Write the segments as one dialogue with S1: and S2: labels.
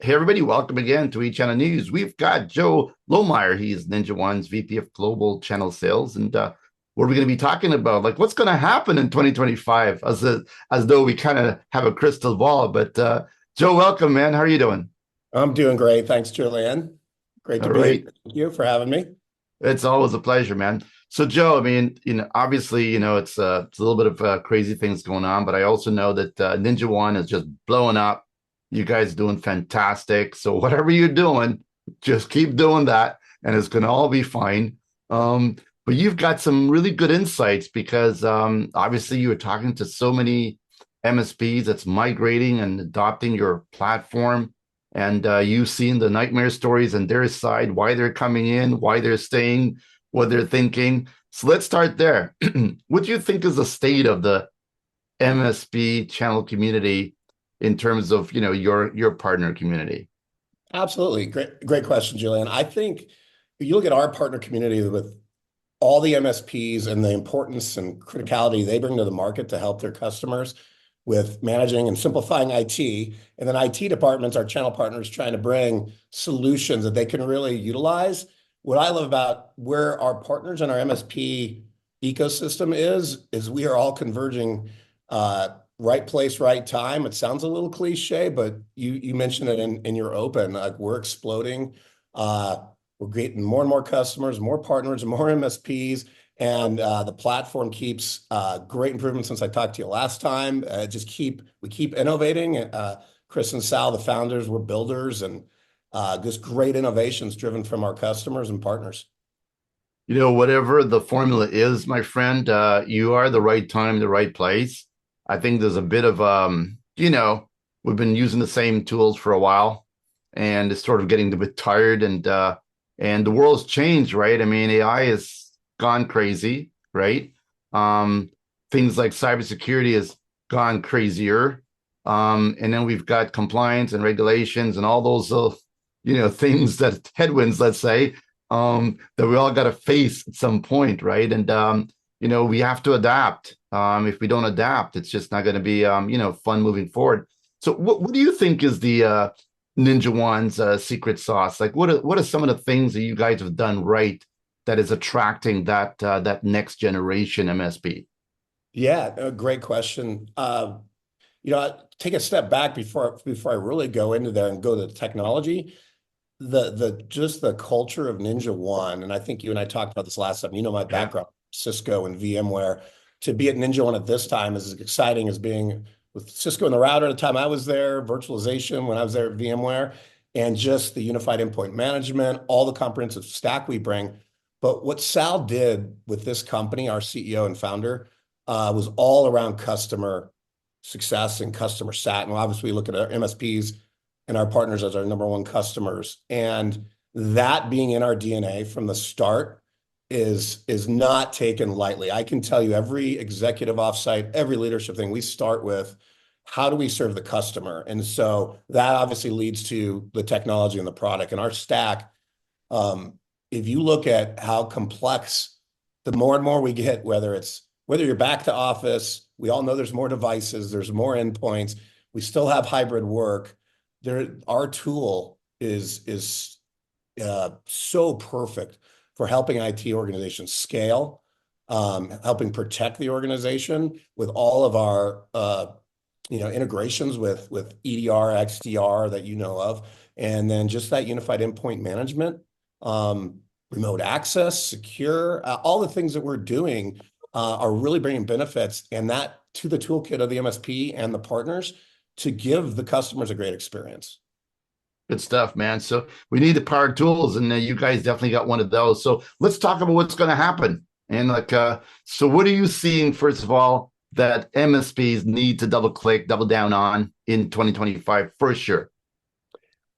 S1: Hey, everybody, welcome again to eChannelNews. We've got Joe Lohmeier. He's NinjaOne's VP of Global Channel Sales. And what are we going to be talking about? Like, what's going to happen in 2025 as though we kind of have a crystal ball. But Joe, welcome, man. How are you doing?
S2: I'm doing great. Thanks, Julianne. Great to
S1: All
S2: be here.
S1: right.
S2: Thank you for having me.
S1: It's always a pleasure, man. So, Joe, I mean, obviously, it's a little bit of crazy things going on, but I also know that Ninja One is just blowing up. You guys doing fantastic. So, whatever you're doing, just keep doing that, and it's going to all be fine. But you've got some really good insights because obviously you were talking to so many MSPs that's migrating and adopting your platform, and you've seen the nightmare stories on their side, why they're coming in, why they're staying, what they're thinking. So let's start there. What do you think is the state of the MSP channel community in terms of your partner community?
S2: Absolutely. Great question, Julianne. I think if you look at our partner community with all the MSPs and the importance and criticality they bring to the market to help their customers with managing and simplifying IT, and then IT departments, our channel partners, trying to bring solutions that they can really utilize. What I love about where our partners and our MSP ecosystem is we are all converging, right place, right time. It sounds a little cliche, but you mentioned it in your open. Like we're exploding. We're getting more and more customers, more partners, more MSPs, and the platform keeps great improvements since I talked to you last time. We keep innovating. Chris and Sal, the founders, we're builders, and just great innovations driven from our customers and partners.
S1: Whatever the formula is, my friend, you are the right time, the right place. I think there's a bit of we've been using the same tools for a while, and it's sort of getting a bit tired, and the world's changed, right? I mean, AI has gone crazy, right? Um, Things like cybersecurity has gone crazier. And then we've got compliance and regulations and all those things that headwinds, let's say, that we all got to face at some point, right? And we have to adapt. If we don't adapt, it's just not going to be fun moving forward. So, what do you think is the NinjaOne's secret sauce? Like, what are some of the things that you guys have done right that is attracting that next generation MSP?
S2: Yeah, a great question. Take a step back before I really go into there and go to the technology. The just the culture of NinjaOne, and I think you and I talked about this last time. You know my
S1: Yeah.
S2: background, Cisco and VMware. To be at NinjaOne at this time is as exciting as being with Cisco and the router at the time I was there, virtualization when I was there at VMware, and just the unified endpoint management, all the comprehensive stack we bring. But what Sal did with this company, our CEO and founder, was all around customer success and customer sat. And obviously, we look at our MSPs and our partners as our number one customers. And that being in our DNA from the start is not taken lightly. I can tell you every executive offsite, every leadership thing, we start with how do we serve the customer? And so that obviously leads to the technology and the product. And our stack, if you look at how complex, the more and more we get, whether you're back to office, we all know there's more devices, there's more endpoints, we still have hybrid work. Our tool is so perfect for helping IT organizations scale, helping protect the organization with all of our integrations with EDR, XDR that you know of, and then just that unified endpoint management, remote access, secure, all the things that we're doing are really bringing benefits and that to the toolkit of the MSP and the partners to give the customers a great experience.
S1: Good stuff, man. So we need the power tools, and you guys definitely got one of those. So let's talk about what's going to happen. And so what are you seeing, first of all, that MSPs need to double click, double down on in 2025 for sure?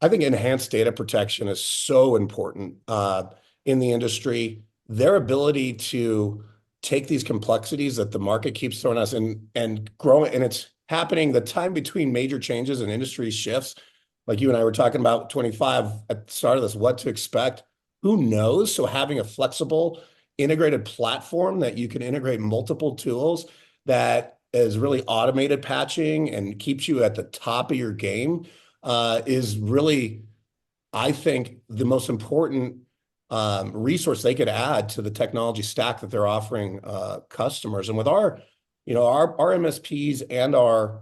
S2: I think enhanced data protection is so important in the industry. Their ability to take these complexities that the market keeps throwing us and grow, and it's happening the time between major changes and industry shifts. Like you and I were talking about 25 at the start of this, what to expect, who knows? So having a flexible, integrated platform that you can integrate multiple tools that is really automated patching and keeps you at the top of your game is really, I think, the most important resource they could add to the technology stack that they're offering customers. And with our MSPs and our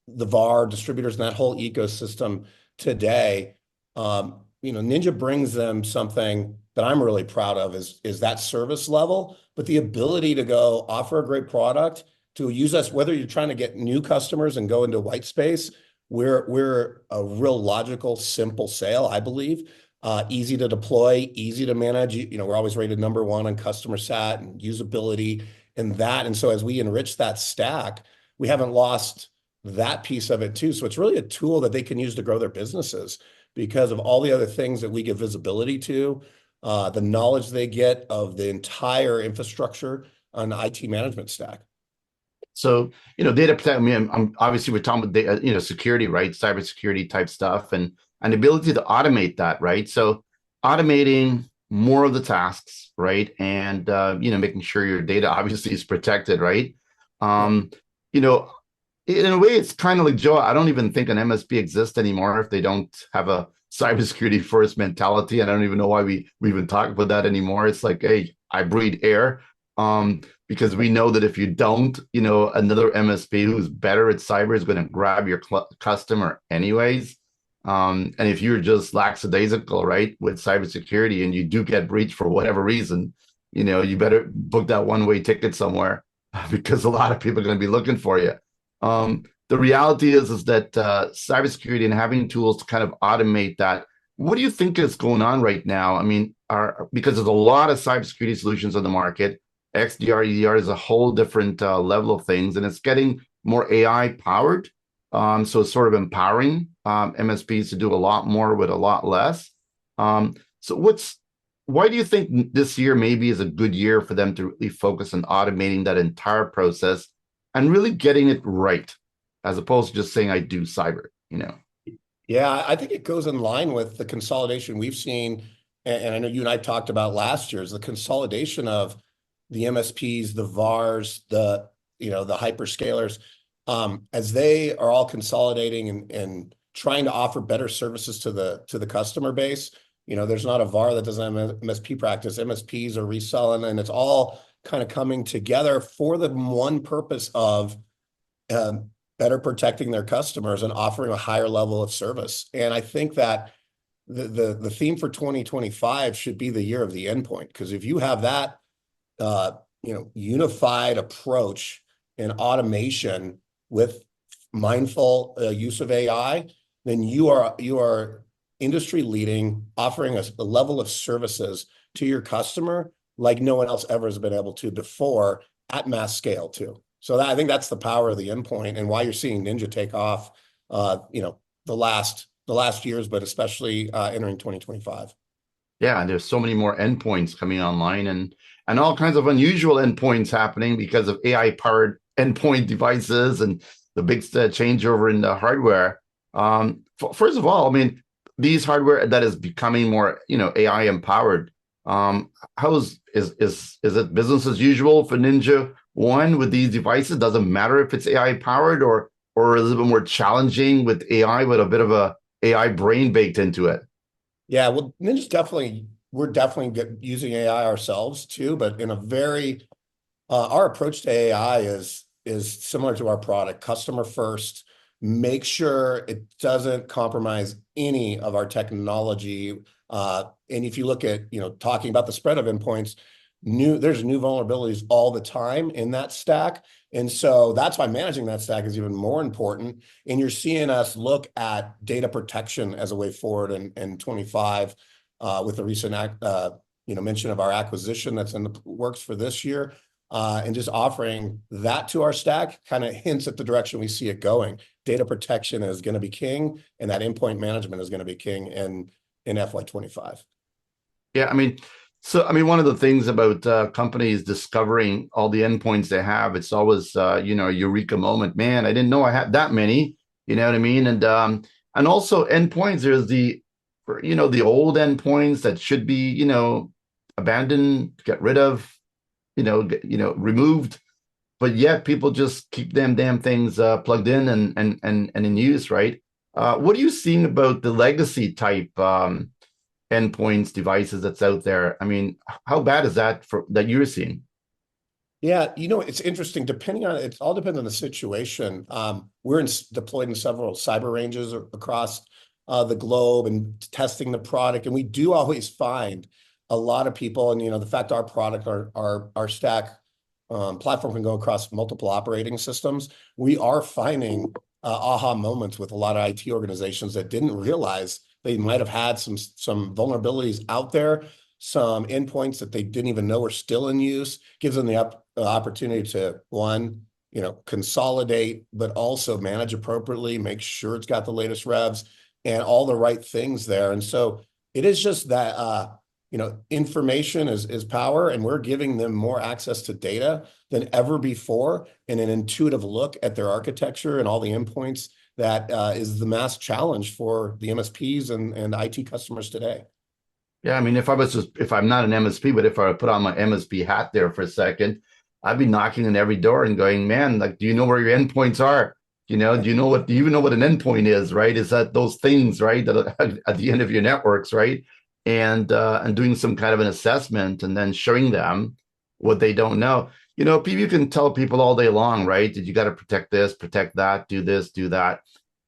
S2: the VAR distributors and that whole ecosystem today, Ninja brings them something that I'm really proud of is that service level, but the ability to go offer a great product to use us, whether you're trying to get new customers and go into white space, we're a real logical, simple sale, I believe. Easy to deploy, easy to manage. We're always rated #1 on customer sat and usability and that. And so as we enrich that stack, we haven't lost that piece of it too. So it's really a tool that they can use to grow their businesses because of all the other things that we give visibility to, the knowledge they get of the entire infrastructure on the IT management stack.
S1: So, data protection, I mean, obviously we're talking about data, security, right? Cybersecurity type stuff and the ability to automate that, right? So automating more of the tasks, right? And, making sure your data obviously is protected, right?
S2: Yeah.
S1: Um, you know, in a way, it's kind of like Joe. I don't even think an MSP exists anymore if they don't have a cybersecurity first mentality. And I don't even know why we even talk about that anymore. It's like, hey, I breathe air, because we know that if you don't, another MSP who's better at cyber is going to grab your customer anyways. And if you're just lackadaisical, right, with cybersecurity and you do get breached for whatever reason, you better book that one-way ticket somewhere because a lot of people are going to be looking for you. The reality is that cybersecurity and having tools to kind of automate that. What do you think is going on right now? I mean, because there's a lot of cybersecurity solutions on the market. XDR, EDR is a whole different level of things, and it's getting more AI powered. So it's sort of empowering MSPs to do a lot more with a lot less. So why do you think this year maybe is a good year for them to really focus on automating that entire process and really getting it right, as opposed to just saying I do cyber?
S2: Yeah, I think it goes in line with the consolidation we've seen, and I know you and I talked about last year, is the consolidation of the MSPs, the VARs, the hyperscalers, as they are all consolidating and trying to offer better services to the customer base. There's not a VAR that doesn't have MSP practice. MSPs are reselling, and it's all kind of coming together for the one purpose of better protecting their customers and offering a higher level of service. And I think that the theme for 2025 should be the year of the endpoint, because if you have that unified approach and automation with mindful use of AI, then you are industry leading, offering a level of services to your customer like no one else ever has been able to before at mass scale too. So I think that's the power of the endpoint and why you're seeing Ninja take off, the last years, but especially entering 2025.
S1: Yeah, and there's so many more endpoints coming online and all kinds of unusual endpoints happening because of AI powered endpoint devices and the big changeover in the hardware. First of all, I mean, these hardware that is becoming more, AI empowered. How is it business as usual for NinjaOne with these devices? Doesn't matter if it's AI powered or is it a bit more challenging with AI with a bit of a AI brain baked into it?
S2: Yeah, well, we're definitely using AI ourselves too, but in a very, our approach to AI is similar to our product, customer first, make sure it doesn't compromise any of our technology. And if you look at, talking about the spread of endpoints, there's new vulnerabilities all the time in that stack. And so that's why managing that stack is even more important. And you're seeing us look at data protection as a way forward in 25 with the recent mention of our acquisition that's in the works for this year. And just offering that to our stack kind of hints at the direction we see it going. Data protection is going to be king, and that endpoint management is going to be king in FY25.
S1: Yeah, one of the things about companies discovering all the endpoints they have, it's always a eureka moment. Man, I didn't know I had that many. You know what I mean? And also endpoints. There's the old endpoints that should be abandoned, get rid of, removed. But yet people just keep them damn things plugged in and in use, right? What are you seeing about the legacy type endpoints, devices that's out there? I mean, how bad is that for that you're seeing?
S2: Yeah, it's interesting. It all depends on the situation. Deployed in several cyber ranges across the globe and testing the product, and we do always find a lot of people. And the fact our product, our stack platform can go across multiple operating systems. We are finding aha moments with a lot of IT organizations that didn't realize they might have had some vulnerabilities out there, some endpoints that they didn't even know were still in use. Gives them the opportunity to, one, consolidate, but also manage appropriately, make sure it's got the latest revs and all the right things there. And so it is just that, information is power, and we're giving them more access to data than ever before, and an intuitive look at their architecture and all the endpoints that is the mass challenge for the MSPs and IT customers today.
S1: Yeah, I mean, if I'm not an MSP, but if I put on my MSP hat there for a second, I'd be knocking on every door and going, man, like, do you know where your endpoints are? Do you even know what an endpoint is, right? Is that those things, right, that are at the end of your networks, right? And doing some kind of an assessment and then showing them what they don't know. People, you can tell people all day long, right? That you got to protect this, protect that, do this, do that.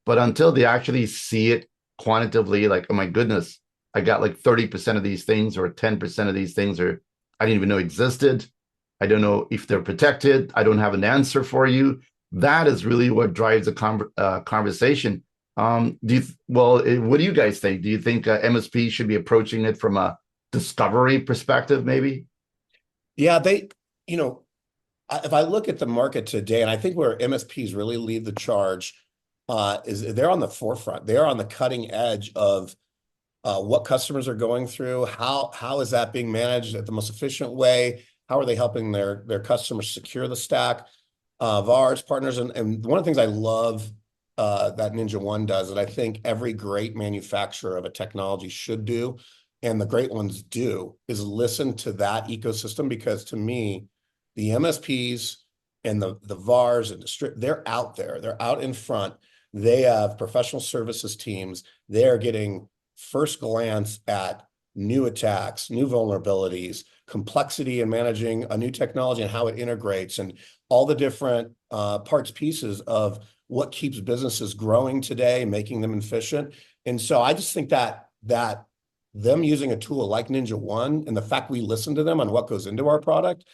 S1: But until they actually see it quantitatively, like, oh my goodness, I got like 30% of these things or 10% of these things, or I didn't even know existed. I don't know if they're protected. I don't have an answer for you. That is really what drives the conversation. What do you guys think? Do you think MSP should be approaching it from a discovery perspective, maybe?
S2: Yeah, you know, if I look at the market today, and I think where MSPs really lead the charge, is they're on the forefront. They're on the cutting edge of what customers are going through. How is that being managed at the most efficient way? How are they helping their customers secure the stack? VARs, partners, and one of the things I love that NinjaOne does, that I think every great manufacturer of a technology should do, and the great ones do, is listen to that ecosystem, because to me, the MSPs and the VARs and they're out there. They're out in front. They have professional services teams. They're getting first glance at new attacks, new vulnerabilities, complexity in managing a new technology and how it integrates, and all the different parts, pieces of what keeps businesses growing today, making them efficient. And so I just think that them using a tool like NinjaOne, and the fact we listen to them on what goes into our product,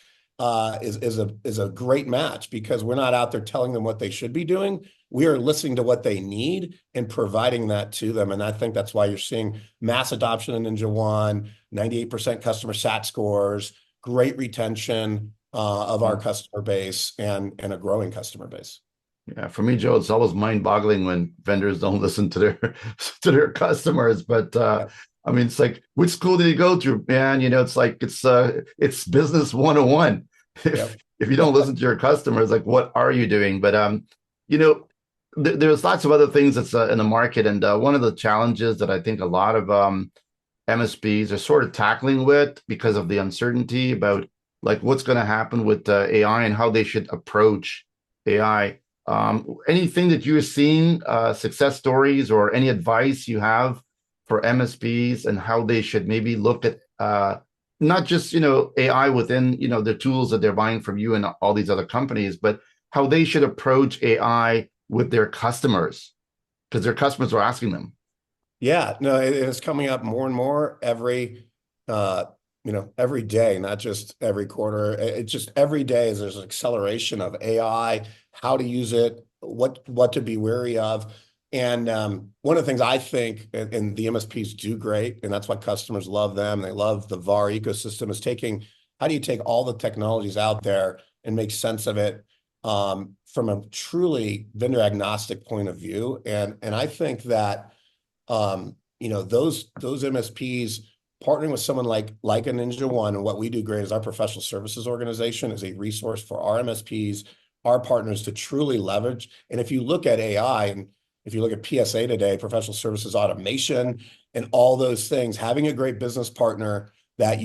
S2: is a great match, because we're not out there telling them what they should be doing. We are listening to what they need and providing that to them. And I think that's why you're seeing mass adoption in NinjaOne, 98% customer sat scores, great retention of our customer base, and a growing customer base.
S1: Yeah, for me, Joe, it's always mind-boggling when vendors don't listen to their to their customers. But
S2: Yep.
S1: I mean, it's like, which school did you go to, man? It's like it's business 101. If
S2: Yep.
S1: if you don't listen to your customers, like, what are you doing? But you know, there's lots of other things that's in the market, and one of the challenges that I think a lot of MSPs are sort of tackling with, because of the uncertainty about like what's going to happen with AI and how they should approach AI. Anything that you're seeing, success stories, or any advice you have for MSPs and how they should maybe look at not just AI within the tools that they're buying from you and all these other companies, but how they should approach AI with their customers, because their customers are asking them.
S2: Yeah, no, it is coming up more and more uh, every day, not just every quarter. It's just every day is there's an acceleration of AI, how to use it, what to be wary of. And one of the things I think, and the MSPs do great, and that's why customers love them. They love the VAR ecosystem, is how do you take all the technologies out there and make sense of it from a truly vendor agnostic point of view. And I think that those MSPs partnering with someone like a NinjaOne, and what we do great is our professional services organization is a resource for our MSPs, our partners, to truly leverage. And if you look at AI, and if you look at PSA today, professional services automation, and all those things, having a great business partner that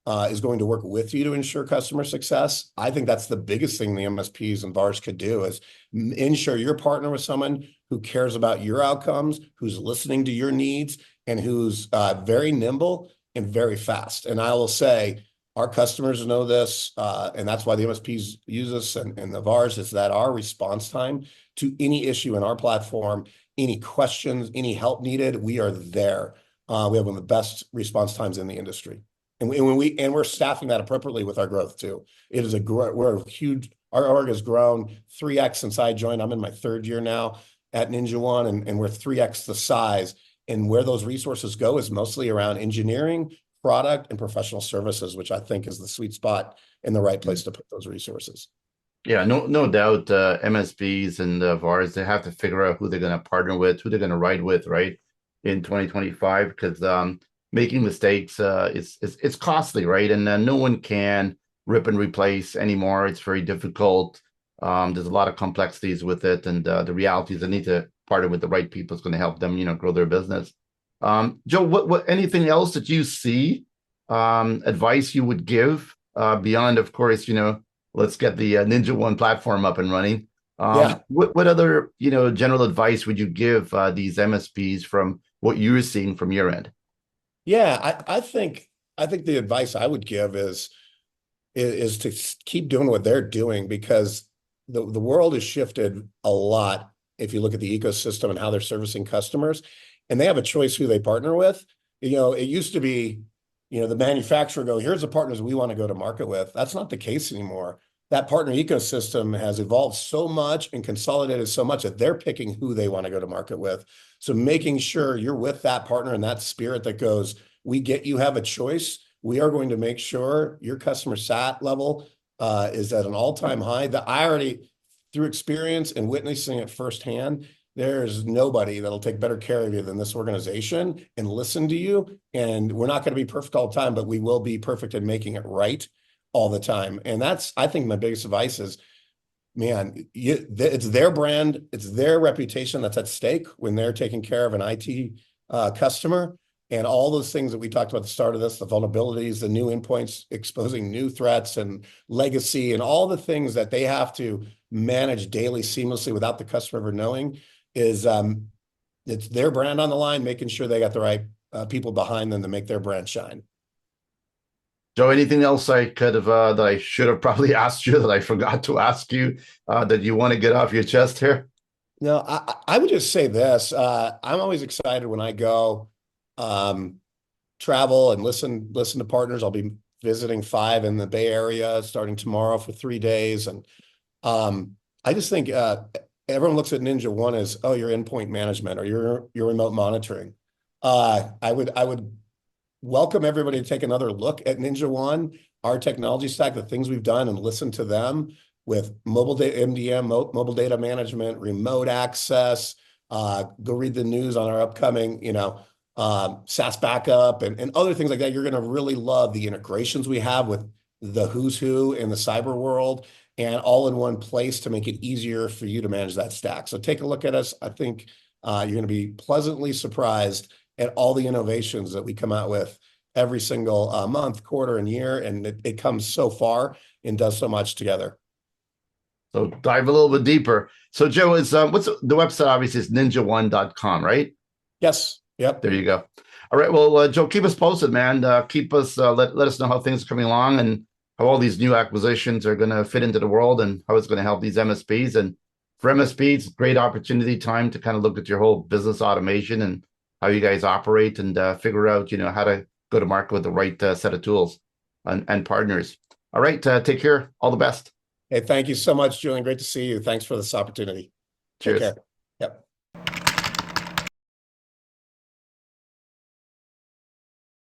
S2: is going to work with you to ensure customer success. I think that's the biggest thing the MSPs and VARs could do is ensure you're partner with someone who cares about your outcomes, who's listening to your needs, and who's very nimble and very fast. And I will say, our customers know this, and that's why the MSPs use us and the VARs, is that our response time to any issue in our platform, any questions, any help needed, we are there. We have one of the best response times in the industry. And we're staffing that appropriately with our growth too. It is we're a huge, our org has grown 3x since I joined. I'm in my third year now at NinjaOne, and we're 3x the size. And where those resources go is mostly around engineering, product, and professional services, which I think is the sweet spot and the right place to put those resources.
S1: Yeah, no doubt. MSPs and VARs, they have to figure out who they're going to partner with, who they're going to ride with, right, in 2025, because making mistakes it's costly, right? And no one can rip and replace anymore. It's very difficult. There's a lot of complexities with it, and the reality is they need to partner with the right people. It's going to help them, grow their business. Joe, what anything else that you see, advice you would give beyond, of course, let's get the NinjaOne platform up and running.
S2: Yeah.
S1: What other, general advice would you give these MSPs from what you're seeing from your end?
S2: Yeah, I think the advice I would give is to keep doing what they're doing, because the world has shifted a lot if you look at the ecosystem and how they're servicing customers, and they have a choice who they partner with. It used to be, the manufacturer go, here's the partners we want to go to market with. That's not the case anymore. That partner ecosystem has evolved so much and consolidated so much that they're picking who they want to go to market with. So making sure you're with that partner and that spirit that goes, we get you have a choice. We are going to make sure your customer sat level is at an all-time high. That I already, through experience and witnessing it firsthand, there's nobody that'll take better care of you than this organization and listen to you. And we're not going to be perfect all the time, but we will be perfect in making it right all the time. And that's, I think, my biggest advice is, man, it's their brand, it's their reputation that's at stake when they're taking care of an IT customer. And all those things that we talked about at the start of this, the vulnerabilities, the new endpoints, exposing new threats and legacy, and all the things that they have to manage daily seamlessly without the customer ever knowing, is it's their brand on the line, making sure they got the right people behind them to make their brand shine.
S1: Joe, anything else I could have that I should have probably asked you that I forgot to ask you that you want to get off your chest here?
S2: No, I would just say this. I'm always excited when I go travel and listen to partners. I'll be visiting 5 in the Bay Area starting tomorrow for 3 days. And I just think everyone looks at NinjaOne as, oh, your endpoint management or your remote monitoring. I would welcome everybody to take another look at NinjaOne, our technology stack, the things we've done, and listen to them with mobile data, MDM, mobile data management, remote access. Go read the news on our upcoming, SaaS backup and other things like that. You're going to really love the integrations we have with the who's who in the cyber world, and all in one place to make it easier for you to manage that stack. So take a look at us. I think you're going to be pleasantly surprised at all the innovations that we come out with every single month, quarter, and year. And it comes so far and does so much together.
S1: So dive a little bit deeper. So Joe, is what's the website? Obviously, is ninjaone.com, right?
S2: Yes. Yep.
S1: There you go. All right. Well, Joe, keep us posted, man. Keep us let us know how things are coming along and how all these new acquisitions are going to fit into the world and how it's going to help these MSPs. And for MSPs, great opportunity time to kind of look at your whole business automation and how you guys operate and figure out, how to go to market with the right set of tools and partners. All right. Take care. All the best.
S2: Hey, thank you so much, Julian. Great to see you. Thanks for this opportunity. Take
S1: Cheers.
S2: care.